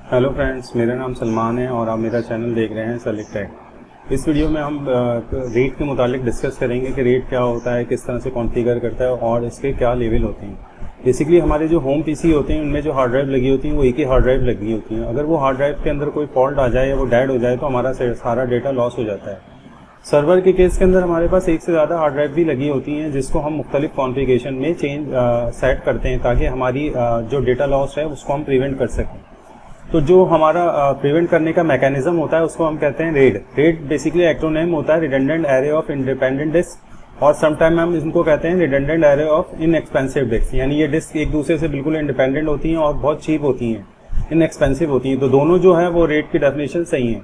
Hello friends, मेरा नाम सलमान है और आप मेरा चैनल देख रहे हैं सेलेक्ट टेक। इस वीडियो में हम रेट के मुतालिक डिस्कस करेंगे कि रेट क्या होता है, किस तरह से कॉन्फ़िगर करता है और इसके क्या लेवल होते हैं। बेसिकली हमारे जो होम पीसी होते हैं उनमें जो हार्ड ड्राइव लगी होती है वो एक ही हार्ड ड्राइव लगी होती है। अगर वो हार्ड ड्राइव के अंदर कोई फॉल्ट आ जाए या वो डेड हो जाए तो हमारा सारा डेटा लॉस हो जाता है। सर्वर के केस के अंदर हमारे पास एक से ज़्यादा हार्ड ड्राइव भी लगी होती हैं जिसको हम मुख्तलिफ कॉन्फ़िगरेशन में सेट करते हैं ताकि हमारी जो डेटा लॉस है उसको हम प्रिवेंट कर सकें। तो जो हमारा प्रिवेंट करने का मैकेनिज्म होता है उसको हम कहते हैं रेड। रेड बेसिकली एक्रोनिम होता है redundant array of independent disk, और समटाइम हम इनको कहते हैं redundant array of inexpensive disk. यानी ये डिस्क एक दूसरे से बिल्कुल इंडिपेंडेंट होती हैं और बहुत चीप होती हैं, इनएक्सपेंसिव होती हैं। तो दोनों जो है वो रेट की डेफिनेशन सही है।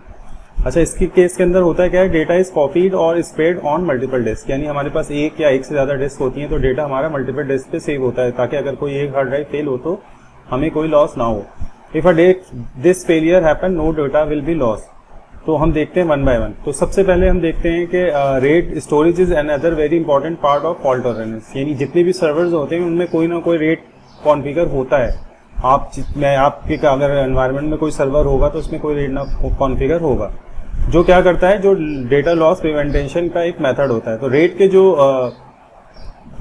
अच्छा, इसके केस के अंदर होता है क्या है, डेटा इज कॉपीड और स्प्रेड ऑन मल्टीपल डिस्क। यानी हमारे पास एक या एक से ज़्यादा डिस्क होती हैं तो डेटा हमारा मल्टीपल डिस्क पे सेव होता है ताकि अगर कोई एक हार्ड ड्राइव फेल हो तो हमें कोई लॉस ना हो। If this failure happen, no data will be lost। तो हम देखते हैं वन बाय वन। तो सबसे पहले हम देखते हैं कि rate storage is another very important part of fault tolerance. यानी जितने भी सर्वर्स होते हैं उनमें कोई ना कोई रेट कॉन्फ़िगर होता है। आपके अगर एनवायरनमेंट में कोई सर्वर होगा तो उसमें कोई रेट ना कॉन्फ़िगर होगा, जो क्या करता है, जो डेटा लॉस प्रिवेंटेशन का एक मेथड होता है। तो रेट के जो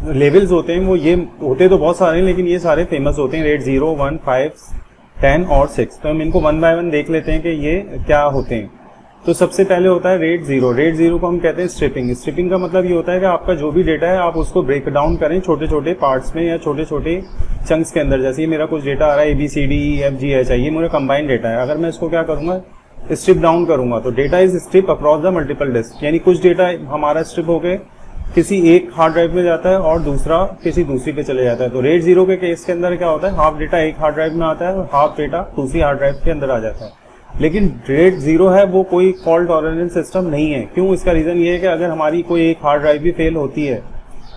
लेवल्स होते हैं वो ये होते तो बहुत सारे हैं, लेकिन ये सारे फेमस होते हैं। रेट 0, 1, 5, 10 और 6। तो हम इनको वन बाय वन देख लेते हैं कि ये क्या होते हैं। तो सबसे पहले होता है रेट 0। रेट 0 को हम कहते हैं स्ट्रिपिंग। स्ट्रिपिंग का मतलब ये होता है कि आपका जो भी डेटा है आप उसको ब्रेक डाउन करें छोटे छोटे पार्ट्स में या छोटे छोटे चंक्स के अंदर। जैसे मेरा कुछ डेटा आ रहा है ABCDEFGH, ये मेरा कंबाइंड डेटा है। अगर मैं इसको क्या करूंगा, स्ट्रिप डाउन करूंगा तो data is strip across the multiple disc. यानी कुछ डेटा हमारा स्ट्रिप हो गए किसी एक हार्ड ड्राइव में जाता है और दूसरा किसी दूसरी पे चले जाता है। तो रेट 0 के केस के अंदर क्या होता है, हाफ डेटा एक हार्ड ड्राइव में आता है और हाफ डेटा दूसरी हार्ड ड्राइव के अंदर आ जाता है। लेकिन रेट 0 है वो कोई फॉल्ट टॉलरेंस सिस्टम नहीं है। क्यों? इसका रीजन ये है कि अगर हमारी कोई एक हार्ड ड्राइव भी फेल होती है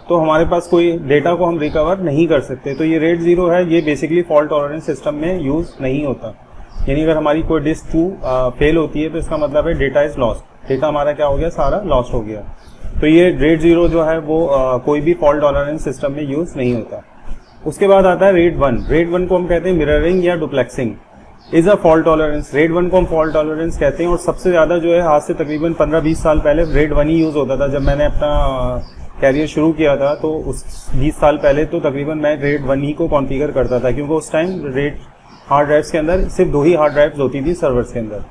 तो हमारे पास कोई डेटा को हम रिकवर नहीं कर सकते। तो ये रेट 0 है, ये बेसिकली फॉल्ट टॉलरेंस सिस्टम में यूज नहीं होता। यानी अगर हमारी कोई डिस्क 2 फेल होती है तो इसका मतलब है डेटा इज लॉस्ट, डेटा हमारा क्या हो गया, सारा लॉस्ट हो गया। तो ये रेट 0 जो है वो कोई भी फॉल्ट टॉलरेंस सिस्टम में यूज नहीं होता। उसके बाद आता है रेट 1। रेट 1 को हम कहते हैं मिररिंग या duplexing is a fault tolerance. Rate 1 को हम फॉल्ट टॉलरेंस कहते हैं और सबसे ज्यादा जो है आज से तकरीबन 15-20 साल पहले रेट 1 ही यूज होता था। जब मैंने अपना कैरियर शुरू किया था तो उस 20 साल पहले तो तकरीबन मैं रेट 1 ही को कॉन्फ़िगर करता था, क्योंकि उस टाइम रेट हार्ड ड्राइव्स के अंदर सिर्फ 2 ही हार्ड ड्राइव्स होती थी सर्वर्स के अंदर।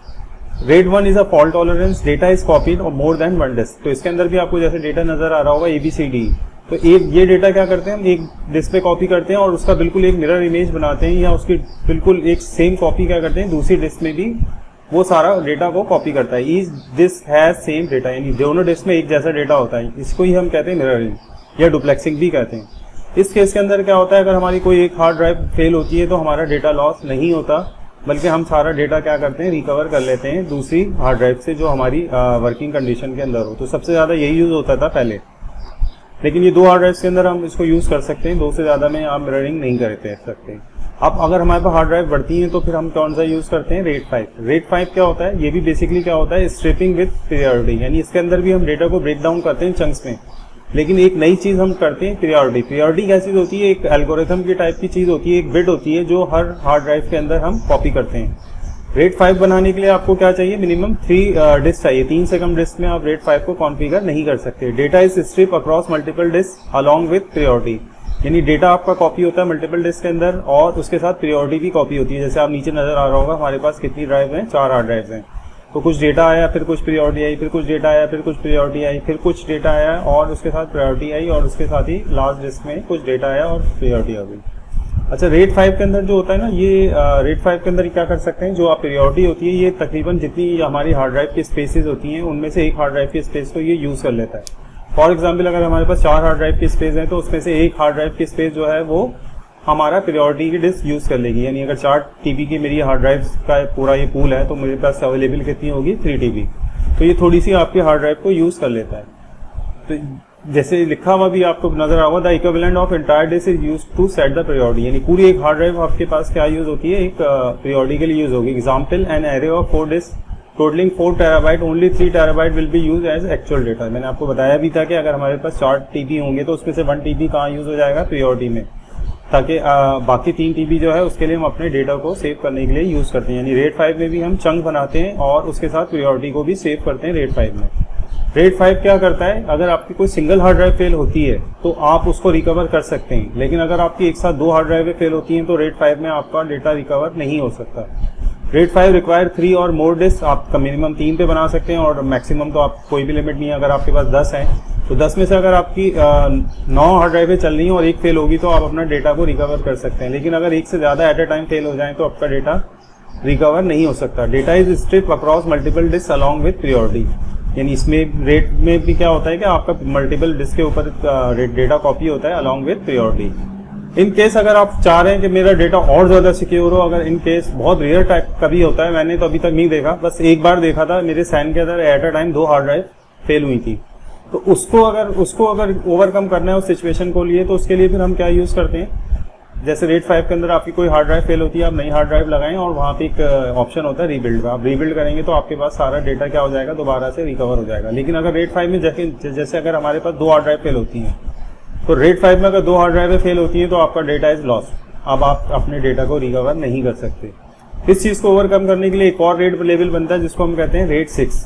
Rate 1 is a fault tolerance, data is copied और मोर देन वन डिस्क। तो इसके अंदर भी आपको जैसे डेटा नजर आ रहा होगा ABCD, तो ये डेटा क्या करते हैं, हम एक डिस्क पे कॉपी करते हैं और उसका बिल्कुल एक मिरर इमेज बनाते हैं या उसकी बिल्कुल एक सेम कॉपी क्या करते हैं दूसरी डिस्क में भी वो सारा डेटा को कॉपी करता है। Each disk has same data, यानी दोनों डिस्क में एक जैसा डेटा होता है। इसको ही हम कहते हैं मिररिंग या डुप्लेक्सिंग भी कहते हैं। इस केस के अंदर क्या होता है, अगर हमारी कोई एक हार्ड ड्राइव फेल होती है तो हमारा डेटा लॉस नहीं होता, बल्कि हम सारा डेटा क्या करते हैं, रिकवर कर लेते हैं दूसरी हार्ड ड्राइव से जो हमारी वर्किंग कंडीशन के अंदर हो। तो सबसे ज्यादा यही यूज होता था पहले, लेकिन ये 2 हार्ड ड्राइव के अंदर हम इसको यूज कर सकते हैं, 2 से ज्यादा में आप मिररिंग नहीं कर सकते। अब अगर हमारे पास हार्ड ड्राइव बढ़ती है तो फिर हम कौन सा यूज करते हैं, रेट 5। रेट 5 क्या होता है, ये भी बेसिकली क्या होता है, स्ट्रिपिंग विद पीरियोडिटी। यानी इसके अंदर भी हम डेटा को ब्रेक डाउन करते हैं चंक्स में, लेकिन एक नई चीज हम करते हैं, पीरियोडिटी। पीरियोडिटी क्या चीज होती है, एक एल्गोरिथम की टाइप की चीज होती है, एक बिट होती है जो हर हार्ड ड्राइव के अंदर हम कॉपी करते हैं। रेट 5 बनाने के लिए आपको क्या चाहिए, मिनिमम 3 डिस्क चाहिए। 3 से कम डिस्क में आप रेट 5 को कॉन्फ़िगर नहीं कर सकते। Data is strip across multiple disk along with periodicity. यानी डेटा आपका कॉपी होता है मल्टीपल डिस्क के अंदर और उसके साथ पीरियोडिटी भी कॉपी होती है। जैसे आप नीचे नजर आ रहा होगा हमारे पास कितनी ड्राइव है, 4 हार्ड ड्राइव हैं। तो कुछ डेटा आया, फिर कुछ पीरियोडिटी आई, फिर कुछ डेटा आया, फिर कुछ पीरियोडिटी आई, फिर कुछ डेटा आया और उसके साथ पीरियोडिटी आई और उसके साथ ही लास्ट डिस्क में कुछ डेटा आया और पीरियोडिटी आ गई। अच्छा, रेट 5 के अंदर जो होता है ना, ये रेट 5 के अंदर क्या कर सकते हैं, जो आप पीरियोडिटी होती है ये तकरीबन जितनी हमारी हार्ड ड्राइव की स्पेसेस होती हैं उनमें से एक हार्ड ड्राइव की स्पेस को ये यूज कर लेता है। फॉर एग्जाम्पल, अगर हमारे पास 4 हार्ड ड्राइव की स्पेस है तो उसमें से एक हार्ड ड्राइव की स्पेस जो है वो हमारा पीरियोडिटी की डिस्क यूज कर लेगी। यानी अगर 4 TB की मेरी हार्ड ड्राइव का पूरा ये पूल है तो मेरे पास अवेलेबल कितनी होगी, 3 TB। तो ये थोड़ी सी आपकी हार्ड ड्राइव को यूज कर लेता है। तो जैसे लिखा हुआ भी आपको नजर आएगा, the equivalent of entire disk is used to set the periodicity. यानी पूरी एक हार्ड ड्राइव आपके पास क्या यूज होती है, एक पीरियोडिटी के लिए यूज होगी। Example, an array of 4 disk totalling 4 TB, only 3 TB will be use as actual data. मैंने आपको बताया भी था कि अगर हमारे पास 4 TB होंगे तो उसमें से 1 TB कहाँ यूज हो जाएगा, पीरियोडिटी में। ताकि बाकी 3 TB जो है उसके लिए हम अपने डेटा को सेव करने के लिए यूज़ करते हैं। यानी रेड 5 में भी हम चंक बनाते हैं और उसके साथ प्रायोरिटी को भी सेव करते हैं रेड 5 में। रेड 5 क्या करता है, अगर आपकी कोई सिंगल हार्ड ड्राइव फेल होती है तो आप उसको रिकवर कर सकते हैं, लेकिन अगर आपकी एक साथ 2 हार्ड ड्राइवें फेल होती हैं तो रेड 5 में आपका डेटा रिकवर नहीं हो सकता। रेड 5 रिक्वायर 3 और मोर डिस्क, आपका मिनिमम 3 पे बना सकते हैं और मैक्सिमम तो आप कोई भी लिमिट नहीं है। अगर आपके पास 10 हैं तो 10 में से अगर आपकी 9 हार्ड ड्राइवें चल रही हैं और एक फेल होगी तो आप अपना डेटा को रिकवर कर सकते हैं, लेकिन अगर एक से ज़्यादा एट ए टाइम फेल हो जाए तो आपका डेटा रिकवर नहीं हो सकता। Data is strip across multiple disc along with priority, यानी इसमें रेट में भी क्या होता है कि आपका मल्टीपल डिस्क के ऊपर डेटा कॉपी होता है along with priority. In case अगर आप चाह रहे हैं कि मेरा डेटा और ज़्यादा सिक्योर हो, अगर इन केस बहुत रेयर टाइप कभी होता है, मैंने तो अभी तक नहीं देखा, बस एक बार देखा था, मेरे सैन के अंदर eight a time 2 hard drive fail हुई थी। तो उसको अगर ओवरकम करना है उस सिचुएशन को लिए, तो उसके लिए फिर हम क्या यूज़ करते हैं, जैसे रेड 5 के अंदर आपकी कोई हार्ड ड्राइव फेल होती है, आप नई हार्ड ड्राइव लगाएं और वहाँ पे एक ऑप्शन होता है रीबिल्ड का। आप रीबिल्ड करेंगे तो आपके पास सारा डेटा क्या हो जाएगा, दोबारा से रिकवर हो जाएगा। लेकिन अगर रेड 5 में जैसे अगर हमारे पास 2 हार्ड ड्राइव फेल होती हैं, तो रेड 5 में अगर 2 हार्ड ड्राइवें फेल होती हैं तो आपका डेटा इज लॉस, अब आप अपने डेटा को रिकवर नहीं कर सकते। इस चीज़ को ओवरकम करने के लिए एक और रेड लेवल बनता है जिसको हम कहते हैं रेड 6।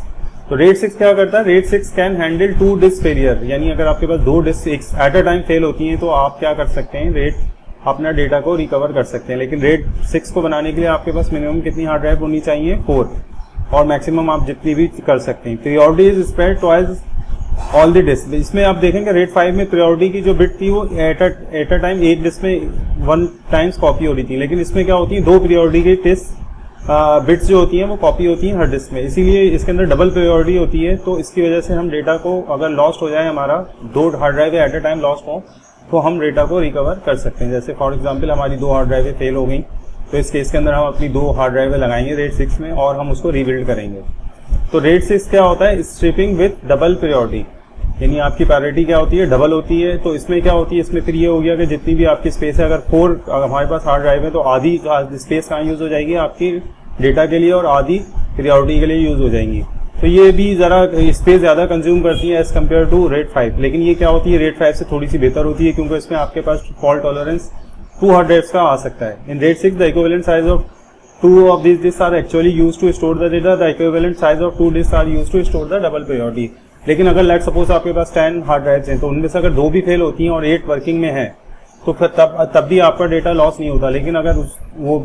तो रेड 6 क्या करता है, RAID 6 can handle 2 disk failure, यानी अगर आपके पास 2 disk at a time fail होती हैं तो आप क्या कर सकते हैं, रेड अपना डेटा को रिकवर कर सकते हैं। लेकिन रेड 6 को बनाने के लिए आपके पास मिनिमम कितनी हार्ड ड्राइव होनी चाहिए, 4, और मैक्सिमम आप जितनी भी कर सकते हैं। Priority is spread twice all the disk. इसमें आप देखेंगे रेड 5 में प्रायोरिटी की जो बिट थी वो एट अ टाइम एक डिस्क में 1 टाइम्स कॉपी हो रही थी, लेकिन इसमें क्या होती है, 2 प्रायोरिटी की डिस्क बिट्स जो होती हैं वो कॉपी होती हैं हर डिस्क में, इसीलिए इसके अंदर डबल प्रायोरिटी होती है। तो इसकी वजह से हम डेटा को, अगर लॉस्ट हो जाए हमारा 2 hard drive eight a time lost हो, तो हम डेटा को रिकवर कर सकते हैं। जैसे फॉर एग्जांपल हमारी 2 हार्ड ड्राइवें फेल हो गई, तो इस केस के अंदर हम अपनी 2 हार्ड ड्राइवें लगाएंगे रेड 6 में और हम उसको रीबिल्ड करेंगे। तो रेड 6 क्या होता है, स्ट्रिपिंग विथ डबल प्रायोरिटी, यानी आपकी प्रायोरिटी क्या होती है, डबल होती है। तो इसमें क्या होती है, इसमें फिर ये हो गया कि जितनी भी आपकी स्पेस है, अगर 4 हमारे पास हार्ड ड्राइव है तो आधी स्पेस कहाँ यूज हो जाएगी, आपकी डेटा के लिए, और आधी प्रायोरिटी के लिए यूज हो जाएंगी। तो ये भी जरा स्पेस ज्यादा कंज्यूम करती है एज कम्पेयर टू रेड 5, लेकिन ये क्या होती है, रेड 5 से थोड़ी सी बेहतर होती है, क्योंकि इसमें आपके पास फॉल्ट टॉलरेंस 2 हार्ड ड्राइव्स का आ सकता है। In red 6 the equivalent size of 2 of these disks are actually used to store the data. The equivalent size of 2 disks are used to store the double priority. लेकिन अगर let suppose आपके पास 10 hard drives हैं, तो उनमें से अगर 2 भी fail होती हैं और 8 वर्किंग में है, तो फिर तब भी आपका डेटा लॉस नहीं होता। लेकिन अगर वो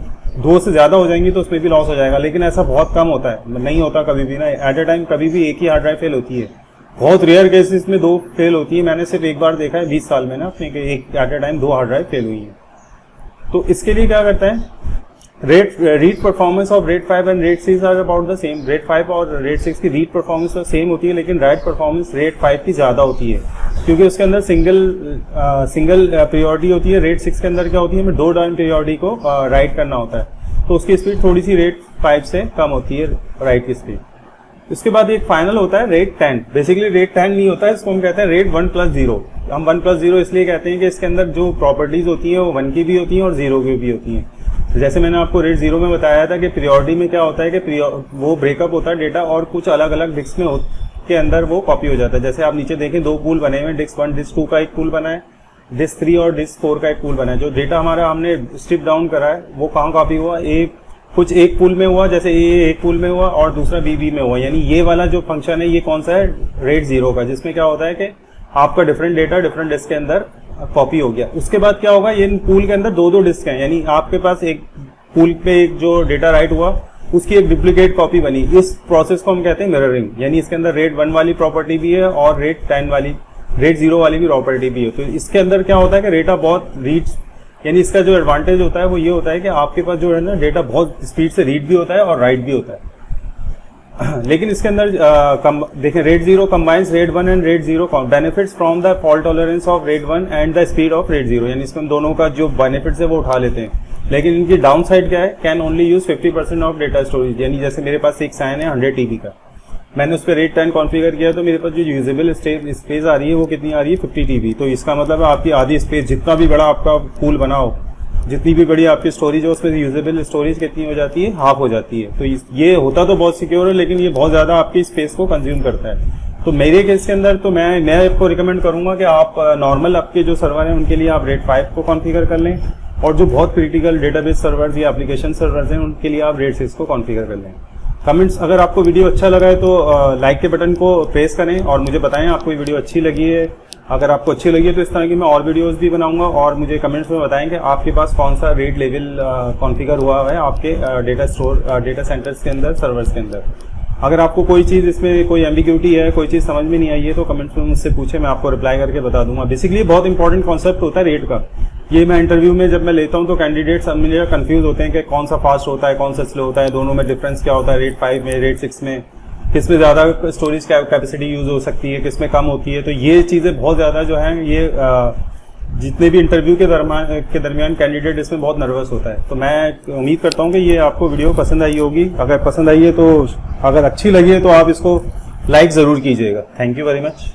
2 से ज्यादा हो जाएंगी तो उसमें भी लॉस हो जाएगा, लेकिन ऐसा बहुत कम होता है, नहीं होता कभी भी ना। एट अ टाइम कभी भी एक ही हार्ड ड्राइव फेल होती है, बहुत रेयर केसेस में 2 फेल होती है। मैंने सिर्फ एक बार देखा है 20 साल में ना अपने, एक at a time 2 hard drive fail हुई है। तो इसके लिए क्या करता है, read performance of RAID 5 and RAID 6 are about the same. RAID 5 और रेड 6 की रीड परफॉर्मेंस तो सेम होती है, लेकिन राइट परफॉर्मेंस रेड 5 की ज्यादा होती है, क्योंकि उसके अंदर सिंगल प्रायोरिटी होती है। रेड 6 के अंदर क्या होती है, हमें 2 टाइम प्रायोरिटी को राइट करना होता है, तो उसकी स्पीड थोड़ी सी रेड 5 से कम होती है, राइट की स्पीड। उसके बाद एक फाइनल होता है रेड 10। बेसिकली रेड 10 नहीं होता है, इसको हम कहते हैं रेड 1+0। हम 1+0 इसलिए कहते हैं कि इसके अंदर जो प्रॉपर्टीज होती हैं वो 1 की भी होती हैं और 0 की भी होती हैं। जैसे मैंने आपको रेड 0 में बताया था कि प्रायोरिटी में क्या होता है कि वो ब्रेकअप होता है डेटा और कुछ अलग अलग डिस्क में के अंदर वो कॉपी हो जाता है। जैसे आप नीचे देखें 2 पूल बने हुए हैं, डिस्क 1 डिस्क 2 का एक पूल बना है, डिस्क 3 और डिस्क 4 का एक पूल बना है। जो डेटा हमारा हमने स्ट्रिप डाउन करा है वो कहाँ कॉपी हुआ, कुछ एक पूल में हुआ, जैसे ए एक पूल में हुआ और दूसरा बी में हुआ। यानी ये वाला जो फंक्शन है ये कौन सा है, रेड 0 का, जिसमें क्या होता है कि आपका डिफरेंट डेटा डिफरेंट डिस्क के अंदर कॉपी हो गया। उसके बाद क्या होगा, ये पूल के अंदर 2 डिस्क हैं, यानी आपके पास एक पूल पे एक जो डेटा राइट हुआ उसकी एक डुप्लीकेट कॉपी बनी। इस प्रोसेस को हम कहते हैं मिररिंग, यानी इसके अंदर रेड 1 वाली प्रॉपर्टी भी है और रेड 0 वाली भी प्रॉपर्टी भी है। तो इसके अंदर क्या होता है कि डेटा बहुत रीड, यानी इसका जो एडवांटेज होता है वो ये होता है कि आपके पास जो है ना डेटा बहुत स्पीड से रीड भी होता है और राइट भी होता है। लेकिन इसके अंदर देखें red 0 combines red 1 and red 0 benefits from the fault tolerance of red 1 and the speed of red 0, यानी इसमें दोनों का जो बेनिफिट्स है वो उठा लेते हैं। लेकिन इनकी डाउन साइड क्या है, can only use 50% of data storage. यानी जैसे मेरे पास एक साइन है 100 TB का, मैंने उस पर रेड 10 कॉन्फ़िगर किया तो मेरे पास जो यूजेबल स्पेस आ रही है वो कितनी आ रही है, 50 TB। तो इसका मतलब है आपकी आधी स्पेस, जितना भी बड़ा आपका पूल बना हो, जितनी भी बड़ी आपकी स्टोरेज है उसमें यूजेबल स्टोरेज कितनी हो जाती है, हाफ हो जाती है। तो ये होता तो बहुत सिक्योर है, लेकिन ये बहुत ज्यादा आपकी स्पेस को कंज्यूम करता है। तो मेरे केस के अंदर तो मैं आपको रिकमेंड करूंगा कि आप नॉर्मल आपके जो सर्वर हैं उनके लिए आप रेट 5 को कॉन्फ़िगर कर लें, और जो बहुत क्रिटिकल डेटाबेस सर्वर्स या एप्लीकेशन सर्वर्स हैं उनके लिए आप रेट 6 को कॉन्फ़िगर कर लें। कमेंट्स, अगर आपको वीडियो अच्छा लगा है तो लाइक के बटन को प्रेस करें और मुझे बताएं आपको ये वीडियो अच्छी लगी है। अगर आपको अच्छी लगी है तो इस तरह की मैं और वीडियोस भी बनाऊंगा, और मुझे कमेंट्स में बताएं कि आपके पास कौन सा रेट लेवल कॉन्फ़िगर हुआ है आपके डेटा सेंटर्स के अंदर, सर्वर्स के अंदर। अगर आपको कोई चीज़ इसमें कोई एम्बिग्यूटी है, कोई चीज़ समझ में नहीं आई है तो कमेंट्स में मुझसे पूछे, मैं आपको रिप्लाई करके बता दूंगा। बेसिकली बहुत इंपॉर्टेंट कॉन्सेप्ट होता है रेट का। ये मैं इंटरव्यू में जब मैं लेता हूं तो कैंडिडेट्स मेरे कंफ्यूज होते हैं कि कौन सा फास्ट होता है, कौन सा स्लो होता है, दोनों में डिफरेंस क्या होता है, रेट 5 में, रेट 6 में, किस में ज़्यादा स्टोरेज कैपेसिटी यूज हो सकती है, किस में कम होती है। तो ये चीज़ें बहुत ज़्यादा जो है ये जितने भी इंटरव्यू के दरमियान कैंडिडेट इसमें बहुत नर्वस होता है। तो मैं उम्मीद करता हूँ कि ये आपको वीडियो पसंद आई होगी। अगर पसंद आई है तो, अगर अच्छी लगी है तो आप इसको लाइक ज़रूर कीजिएगा। Thank you very much.